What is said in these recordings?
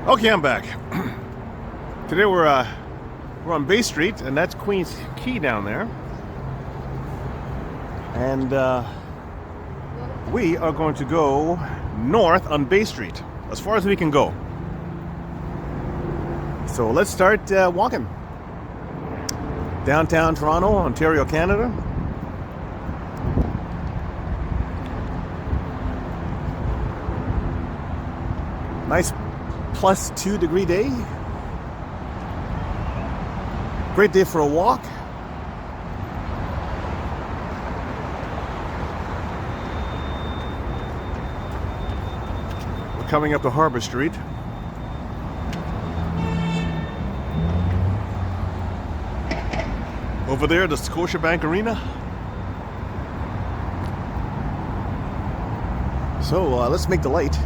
Okay, I'm back. Today we're on Bay Street, and that's Queens Quay down there. And we are going to go north on Bay Street, as far as we can go. So let's start walking. Downtown Toronto, Ontario, Canada. Nice plus 2 degree day. Great day for a walk. We're coming up to Harbor Street. Over there, the Scotiabank Arena. So let's make the light.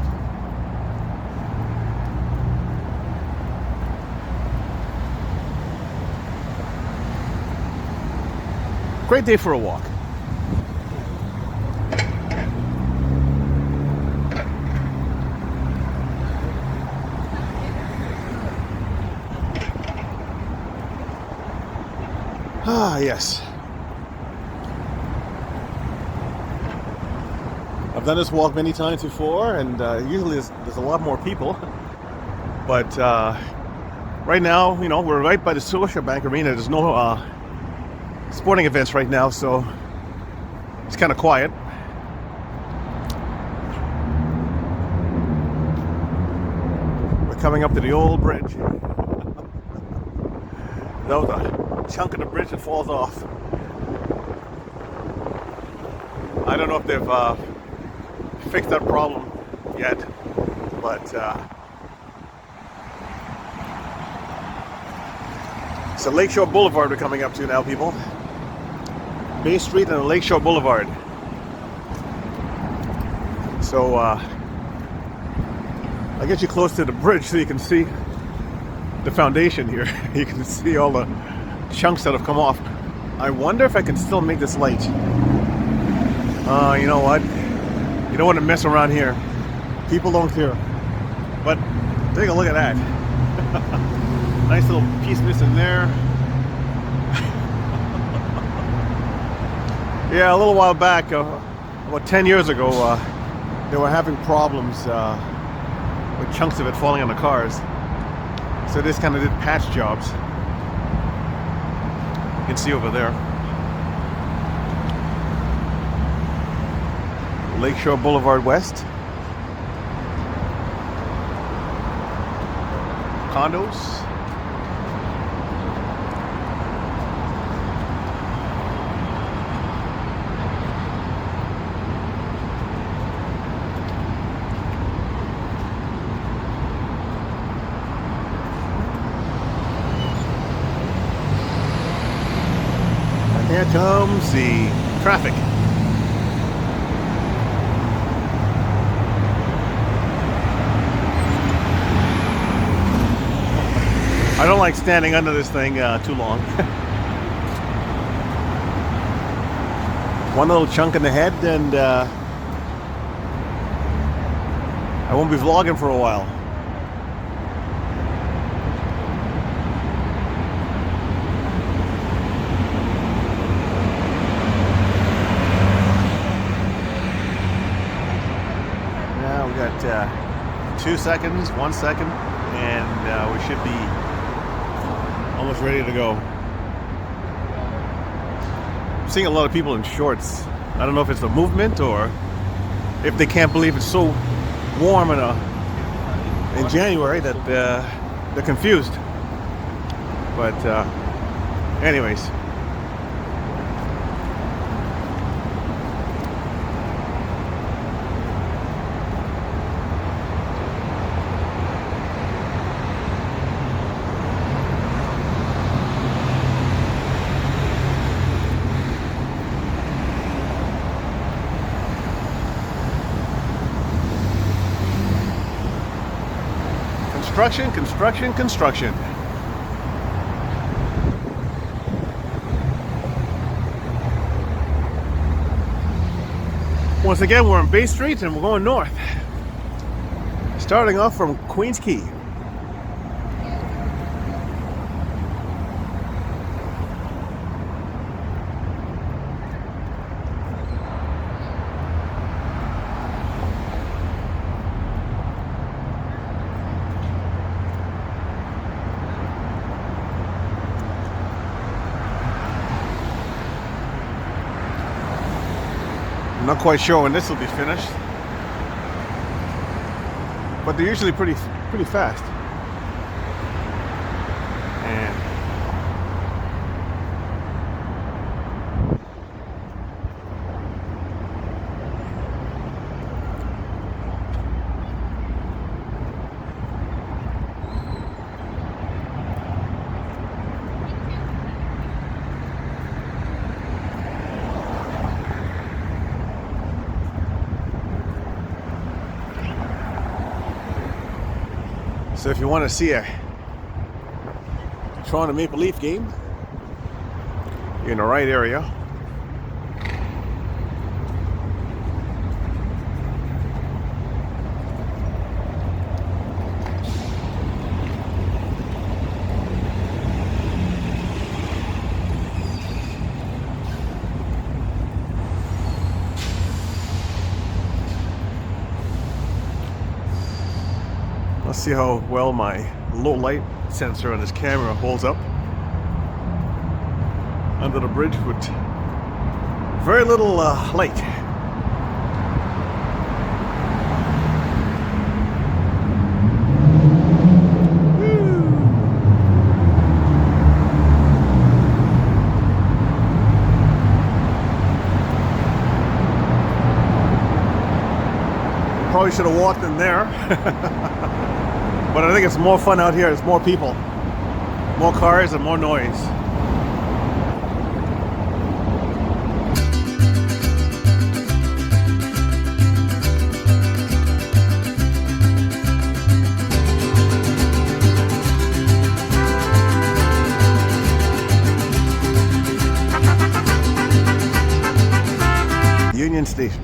Great day for a walk. Ah, yes. I've done this walk many times before, and usually there's a lot more people. But right now, you know, we're right by the Scotiabank Arena. There's no sporting events right now, so it's kind of quiet. We're coming up to the old bridge. That was a chunk of the bridge that falls off. I don't know if they've fixed that problem yet, but it's a Lakeshore Boulevard we're coming up to now, people. Bay Street and Lakeshore Boulevard. So I get you close to the bridge so you can see the foundation here. You can see all the chunks that have come off. I wonder if I can still make this light. You know what? You don't want to mess around here. People don't care. But take a look at that. Nice little piece missing there. Yeah, a little while back, about 10 years ago, they were having problems with chunks of it falling on the cars. So this kind of did patch jobs. You can see over there. Lakeshore Boulevard West. Condos. Here comes the traffic. I don't like standing under this thing too long. One little chunk in the head and I won't be vlogging for a while. We got 2 seconds, 1 second, and we should be almost ready to go. I'm seeing a lot of people in shorts. I don't know if it's a movement or if they can't believe it's so warm in January that they're confused. But anyways. Construction, construction, construction. Once again, we're on Bay Street and we're going north. Starting off from Queens Quay. I'm not quite sure when this will be finished, but they're usually pretty fast. And so if you want to see a Toronto Maple Leaf game, you're in the right area. Let's see how well my low light sensor on this camera holds up under the bridge with very little light. Probably should have walked in there. But I think it's more fun out here. There's more people, more cars, and more noise. Union Station.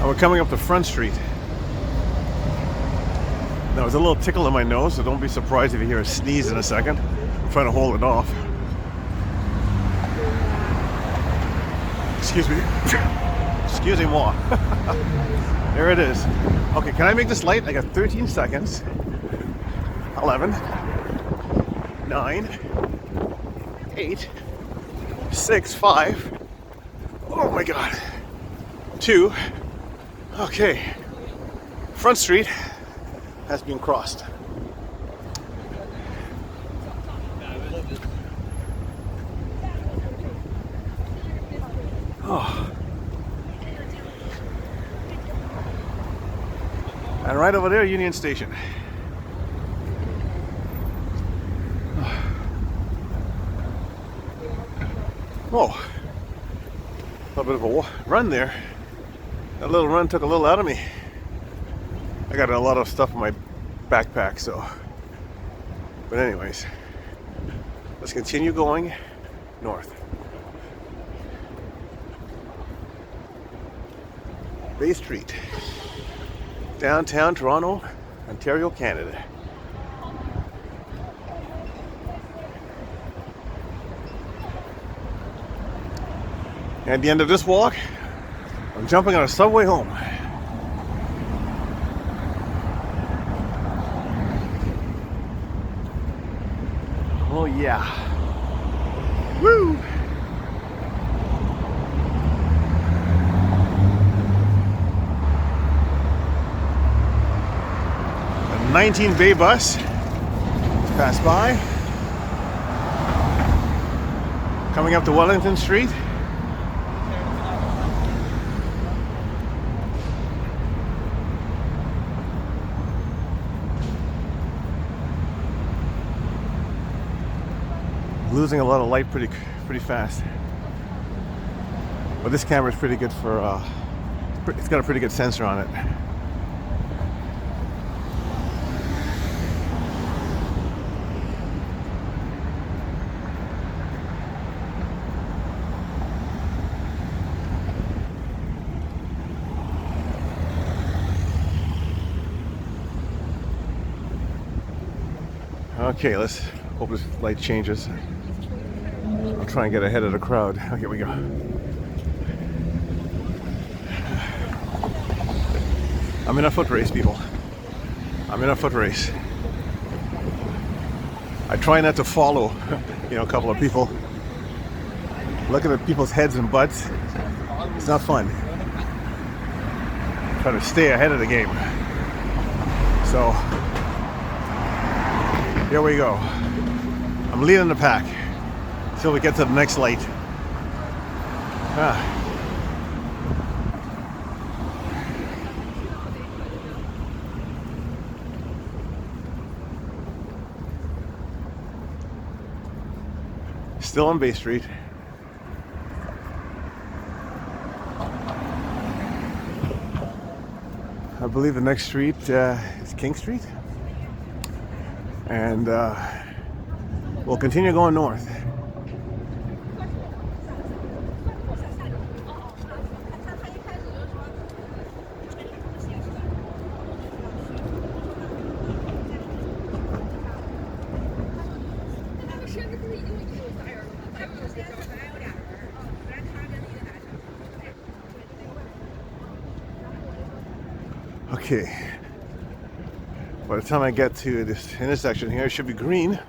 We're coming up to Front Street. Now, there's a little tickle in my nose, so don't be surprised if you hear a sneeze in a second. I'm trying to hold it off. Excuse me. Excuse moi. There it is. Okay, can I make this light? I got 13 seconds. 11, 9, 8, 6, 5. Oh my God. 2. Okay, Front Street has been crossed. Oh. And right over there, Union Station. Oh, a little bit of a run there. That little run took a little out of me. I got a lot of stuff in my backpack, so. But anyways, let's continue going north. Bay Street, downtown Toronto, Ontario, Canada. At the end of this walk, I'm jumping on a subway home. Oh yeah. Woo! A 19 Bay bus passed by. Coming up to Wellington Street. Losing a lot of light pretty fast, but this camera is pretty good for it's got a pretty good sensor on it. Okay, let's hope this light changes. I'll try and get ahead of the crowd. Okay, here we go. I'm in a foot race, people. I'm in a foot race. I try not to follow, a couple of people. Looking at people's heads and butts. It's not fun. Try to stay ahead of the game. So, here we go. I'm leading the pack till we get to the next light. Still on Bay Street. I believe the next street is King Street. And we'll continue going north. Okay, by the time I get to this intersection here, it should be green.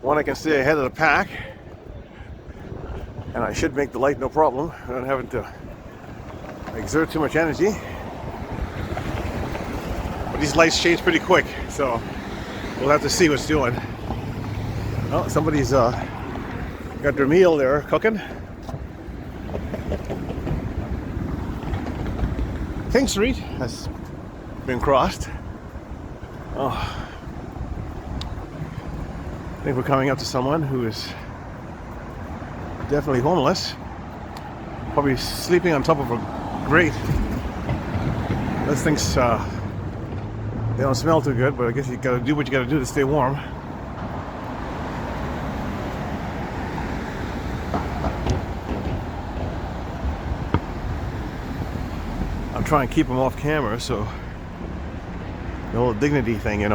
One, I can stay ahead of the pack, and I should make the light no problem. I don't have to exert too much energy. But these lights change pretty quick, so we'll have to see what's doing. Oh, somebody's got their meal there cooking. King Street has been crossed. Oh, I think we're coming up to someone who is definitely homeless. Probably sleeping on top of a grate. Those things, they don't smell too good, but I guess you gotta do what you gotta do to stay warm. Try and keep them off camera, so the whole dignity thing, It's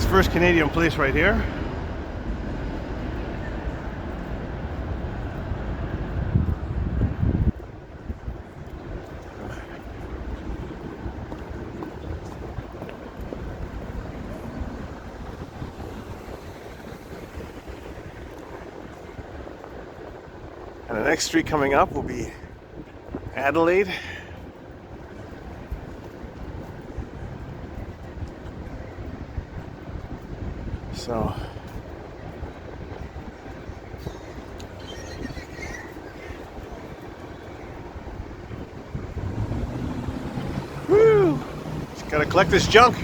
First Canadian Place right here. And the next street coming up will be Adelaide. So woo! Just gotta collect this junk.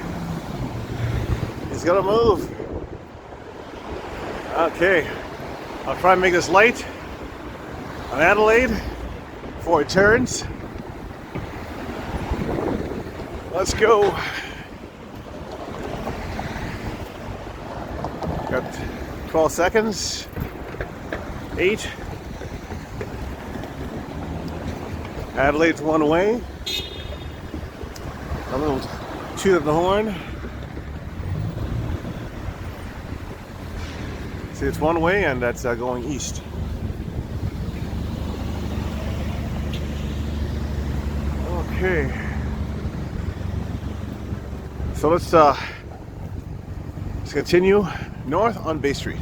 He's gotta move. Okay, I'll try and make this light on Adelaide before it turns. Let's go. Got 12 seconds. 8. Adelaide's one way. A little toot of the horn. See, it's one way, and that's going east. Okay. So let's continue north on Bay Street.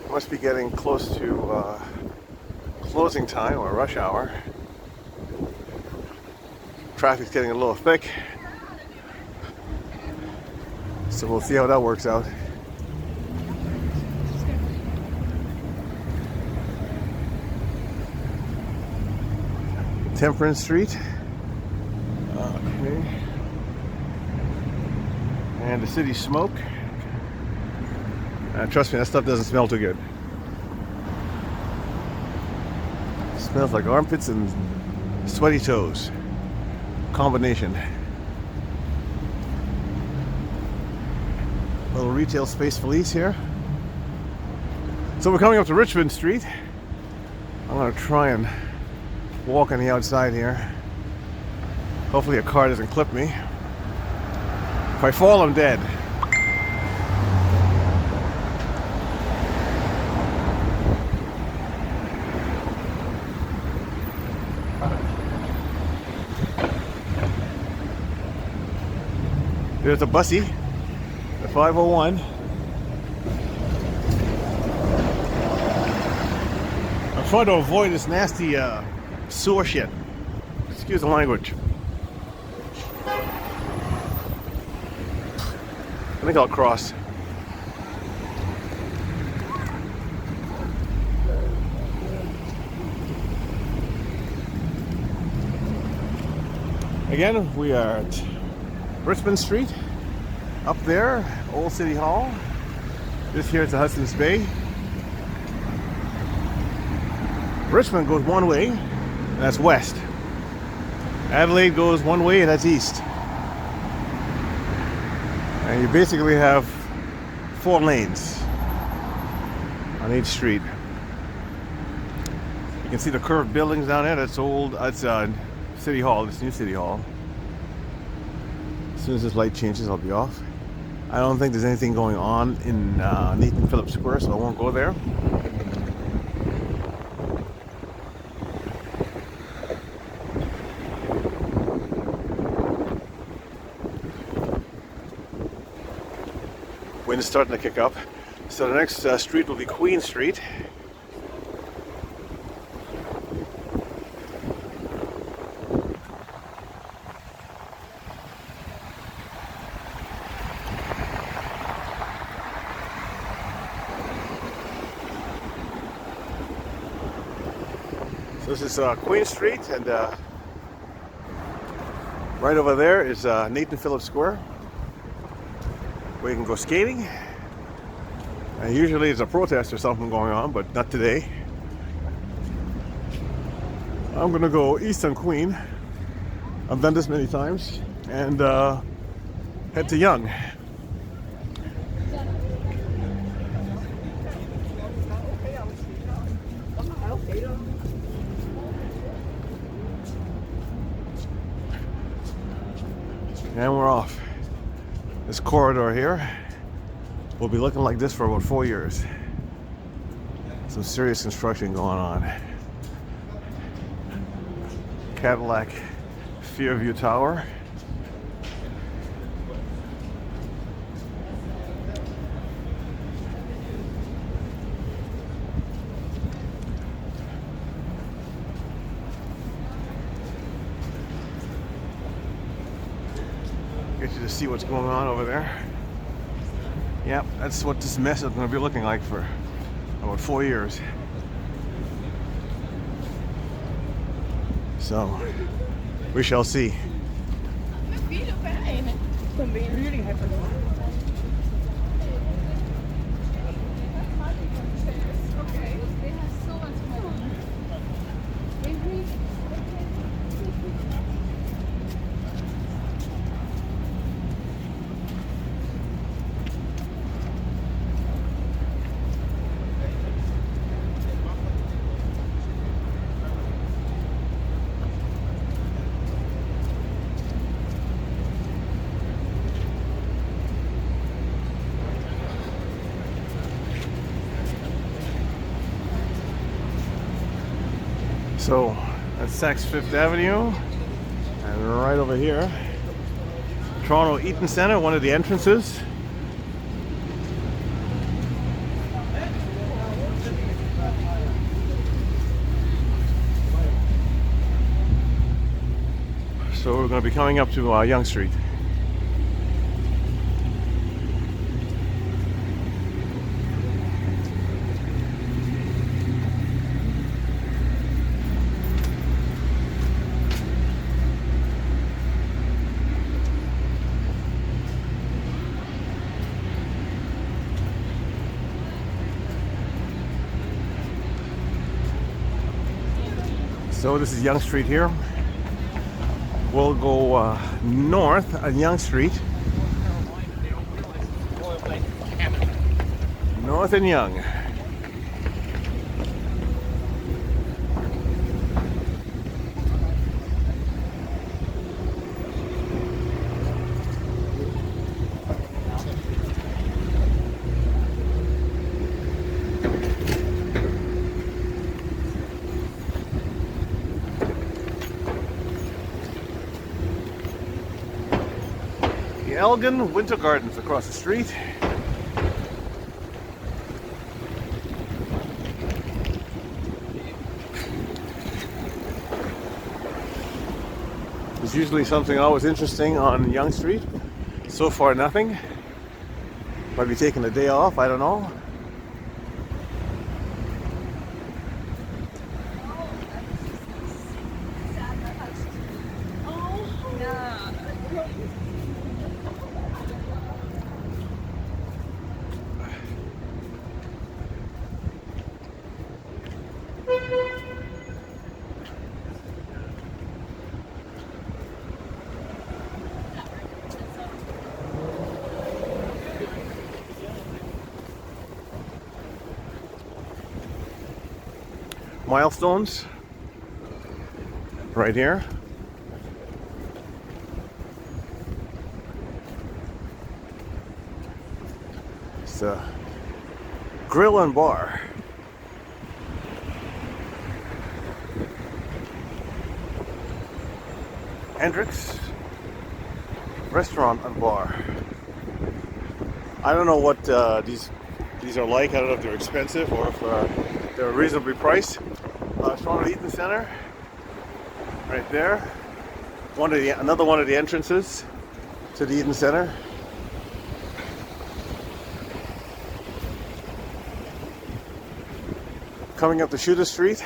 Must be getting close to closing time or rush hour. Traffic's getting a little thick, so we'll see how that works out. Temperance Street. Okay. And the city smoke. Trust me, that stuff doesn't smell too good. Smells like armpits and sweaty toes. Combination. Little retail space police here. So we're coming up to Richmond Street. I'm gonna try and walk on the outside here. Hopefully a car doesn't clip me. If I fall, I'm dead. There's a bussy, the 501. I'm trying to avoid this nasty sewer shit. Excuse the language. I think I'll cross. Again, we are at Richmond Street. Up there, Old City Hall. This here is the Hudson's Bay. Richmond goes one way, and that's west. Adelaide goes one way, and that's east. And you basically have 4 lanes on each street. You can see the curved buildings down there. That's old. That's City Hall. This new City Hall. As soon as this light changes, I'll be off. I don't think there's anything going on in Nathan Phillips Square, so I won't go there. Wind is starting to kick up. So the next street will be Queen Street. So this is Queen Street, and right over there is Nathan Phillips Square, where you can go skating. And usually there's a protest or something going on, but not today. I'm gonna go east on Queen. I've done this many times, and head to Yonge. And we're off. This corridor here will be looking like this for about 4 years. Some serious construction going on. Cadillac Fairview Tower. Get you to see what's going on over there. Yep, that's what this mess is going to be looking like for about 4 years. So, we shall see. So that's Saks Fifth Avenue, and right over here, Toronto Eaton Centre, one of the entrances. So we're going to be coming up to Yonge Street. So this is Yonge Street here. We'll go north on Yonge Street. North and Yonge. The Elgin Winter Gardens across the street. There's usually something always interesting on Yonge Street. So far, nothing. Might be taking a day off, I don't know. Milestones right here. It's a grill and bar. Hendricks Restaurant and Bar. I don't know what these are like. I don't know if they're expensive or if they're reasonably priced. Toronto Eaton Center, right there. Another one of the entrances to the Eaton Center. Coming up the Shuta Street.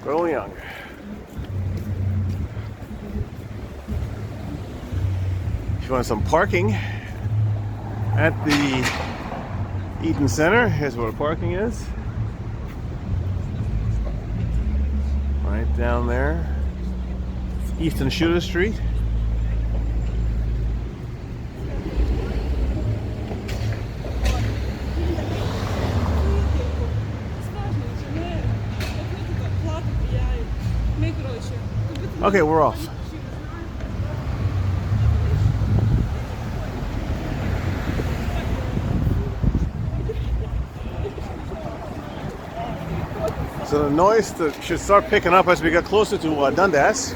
Earl Yonge. If you want some parking at the Eaton Center, here's where the parking is. Right down there. It's East and Shuta Street. Okay, we're off. So the noise should start picking up as we get closer to Dundas.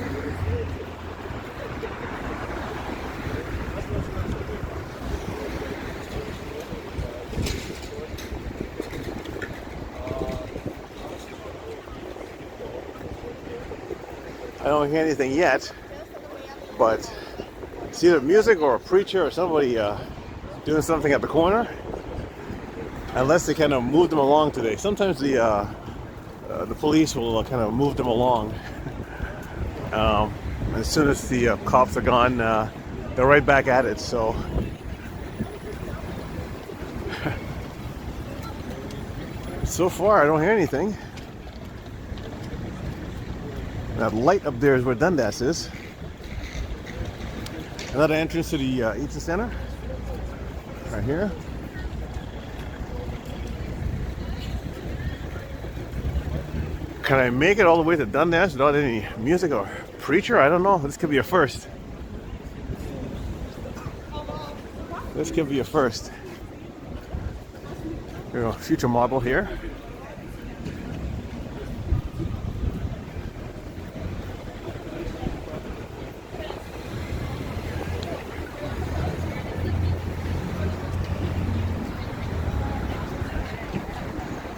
I don't hear anything yet, but it's either music or a preacher or somebody doing something at the corner. Unless they kind of move them along today. Sometimes the police will kind of move them along. As soon as the cops are gone, they're right back at it. So so far, I don't hear anything. That light up there is where Dundas is. Another entrance to the Eaton Center, right here. Can I make it all the way to Dundas without any music or preacher? I don't know. This could be a first. This could be a first. You know, future model here.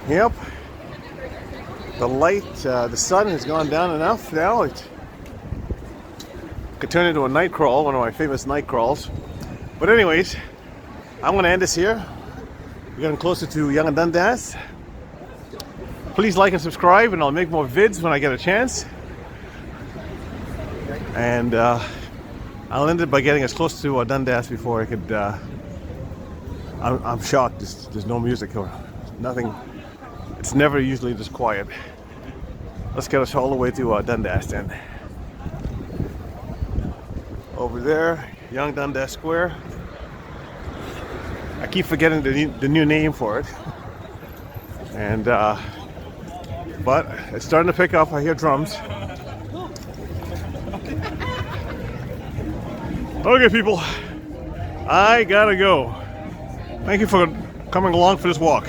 Yep. The light, the sun has gone down enough now. It could turn into a night crawl, one of my famous night crawls. But anyways, I'm going to end this here. We're getting closer to Yonge and Dundas. Please like and subscribe, and I'll make more vids when I get a chance. and I'll end it by getting as close to Dundas before I could. I'm shocked. There's no music or nothing. It's never usually this quiet. Let's get us all the way to Dundas then. Over there, Young Dundas Square. I keep forgetting the new name for it. And but it's starting to pick up. I hear drums. Okay, people, I gotta go. Thank you for coming along for this walk.